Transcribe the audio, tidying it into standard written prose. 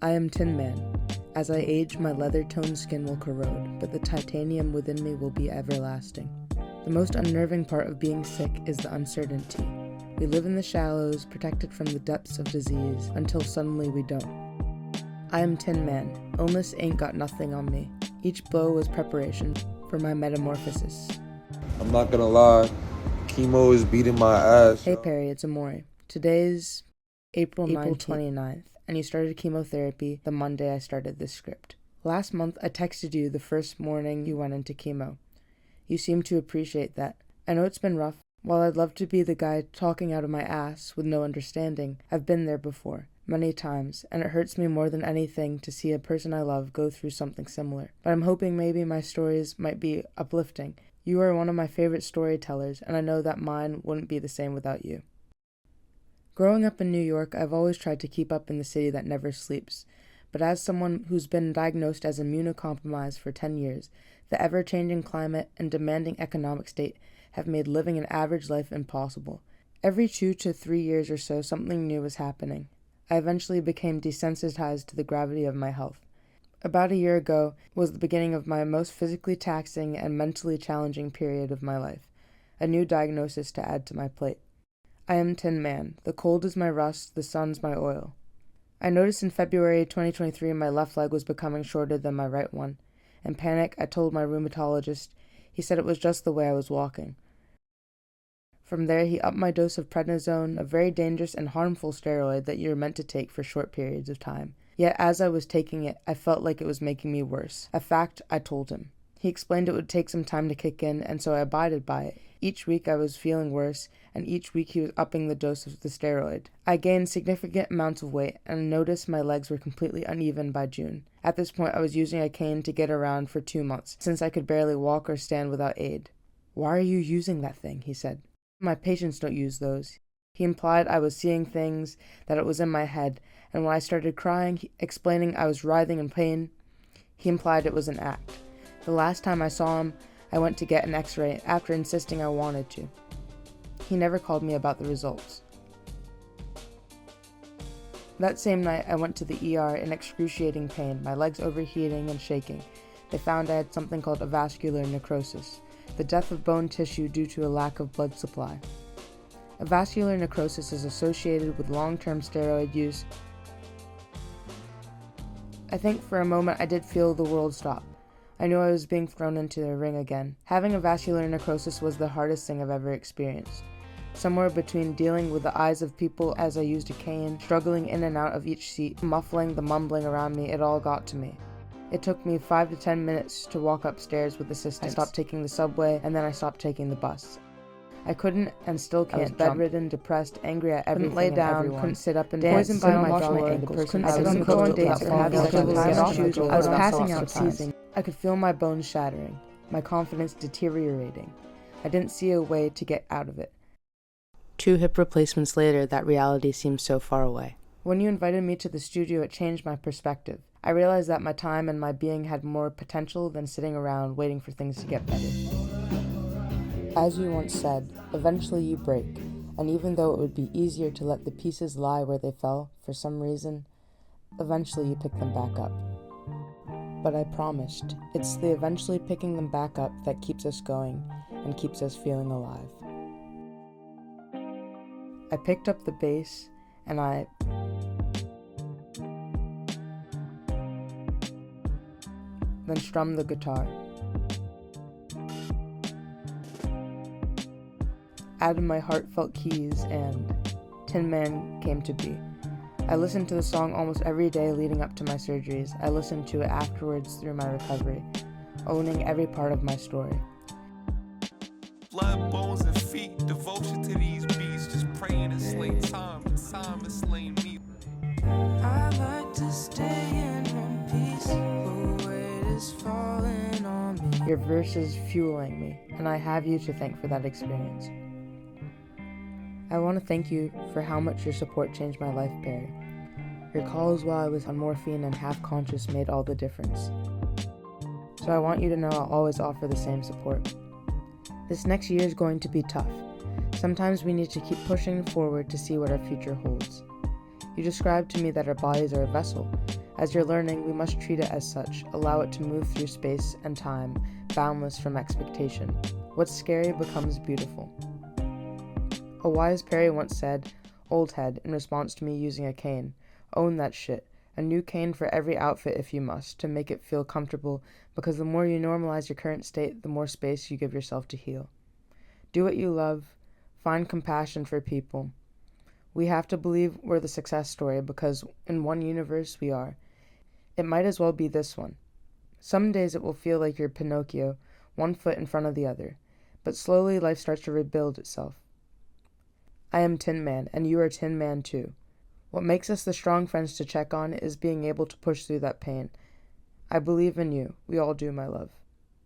I am Tin Man. As I age, my leather-toned skin will corrode, but the titanium within me will be everlasting. The most unnerving part of being sick is the uncertainty. We live in the shallows, protected from the depths of disease, until suddenly we don't. I am Tin Man. Illness ain't got nothing on me. Each blow was preparation for my metamorphosis. I'm not gonna lie, chemo is beating my ass. Hey Perry, it's Amouri. Today's April 29th, and you started chemotherapy the Monday I started this script. Last month, I texted you the first morning you went into chemo. You seem to appreciate that. I know it's been rough. While I'd love to be the guy talking out of my ass with no understanding, I've been there before, many times, and it hurts me more than anything to see a person I love go through something similar. But I'm hoping maybe my stories might be uplifting. You are one of my favorite storytellers, and I know that mine wouldn't be the same without you. Growing up in New York, I've always tried to keep up in the city that never sleeps. But as someone who's been diagnosed as immunocompromised for 10 years, the ever-changing climate and demanding economic state have made living an average life impossible. Every 2 to 3 years or so, something new was happening. I eventually became desensitized to the gravity of my health. About a year ago was the beginning of my most physically taxing and mentally challenging period of my life, a new diagnosis to add to my plate. I am Tin Man. The cold is my rust, the sun's my oil. I noticed in February 2023 my left leg was becoming shorter than my right one. In panic, I told my rheumatologist. He said it was just the way I was walking. From there, he upped my dose of prednisone, a very dangerous and harmful steroid that you're meant to take for short periods of time. Yet as I was taking it, I felt like it was making me worse, a fact I told him. He explained it would take some time to kick in, and so I abided by it. Each week I was feeling worse, and each week he was upping the dose of the steroid. I gained significant amounts of weight, and noticed my legs were completely uneven by June. At this point, I was using a cane to get around for 2 months, since I could barely walk or stand without aid. "Why are you using that thing?" he said. "My patients don't use those." He implied I was seeing things, that it was in my head, and when I started crying, explaining I was writhing in pain, he implied it was an act. The last time I saw him, I went to get an x-ray after insisting I wanted to. He never called me about the results. That same night, I went to the ER in excruciating pain, my legs overheating and shaking. They found I had something called avascular necrosis, the death of bone tissue due to a lack of blood supply. Avascular necrosis is associated with long-term steroid use. I think for a moment I did feel the world stop. I knew I was being thrown into the ring again. Having avascular necrosis was the hardest thing I've ever experienced. Somewhere between dealing with the eyes of people as I used a cane, struggling in and out of each seat, muffling the mumbling around me, it all got to me. It took me 5 to 10 minutes to walk upstairs with assistance. I stopped taking the subway, and then I stopped taking the bus. I couldn't and still can't. I was bedridden, depressed, angry at everything. Couldn't lay down, couldn't sit up and dance. Poisoned by my jaw, the person I couldn't go on dates or have sex with my shoes. I was passing out, seizing. I could feel my bones shattering, my confidence deteriorating. I didn't see a way to get out of it. 2 hip replacements later, that reality seems so far away. When you invited me to the studio, it changed my perspective. I realized that my time and my being had more potential than sitting around waiting for things to get better. As you once said, eventually you break, and even though it would be easier to let the pieces lie where they fell, for some reason, eventually you pick them back up. But I promised, it's the eventually picking them back up that keeps us going and keeps us feeling alive. I picked up the bass, and I then strummed the guitar. Added my heartfelt keys, and Tin Man came to be. I listened to the song almost every day leading up to my surgeries. I listened to it afterwards through my recovery, owning every part of my story. Blood, bones, and feet, devotion to these beats, just praying to slay time, and time is slaying me. I like to stay in one piece, the weight is falling on me. Your verse is fueling me, and I have you to thank for that experience. I want to thank you for how much your support changed my life, Perry. Your calls while I was on morphine and half-conscious made all the difference. So I want you to know I'll always offer the same support. This next year is going to be tough. Sometimes we need to keep pushing forward to see what our future holds. You described to me that our bodies are a vessel. As you're learning, we must treat it as such, allow it to move through space and time, boundless from expectation. What's scary becomes beautiful. A wise Perry once said, "Old head," in response to me using a cane. Own that shit. A new cane for every outfit if you must, to make it feel comfortable, because the more you normalize your current state, the more space you give yourself to heal. Do what you love. Find compassion for people. We have to believe we're the success story because in one universe we are. It might as well be this one. Some days it will feel like you're Pinocchio, one foot in front of the other, but slowly life starts to rebuild itself. I am Tin Man, and you are Tin Man too. What makes us the strong friends to check on is being able to push through that pain. I believe in you. We all do, my love.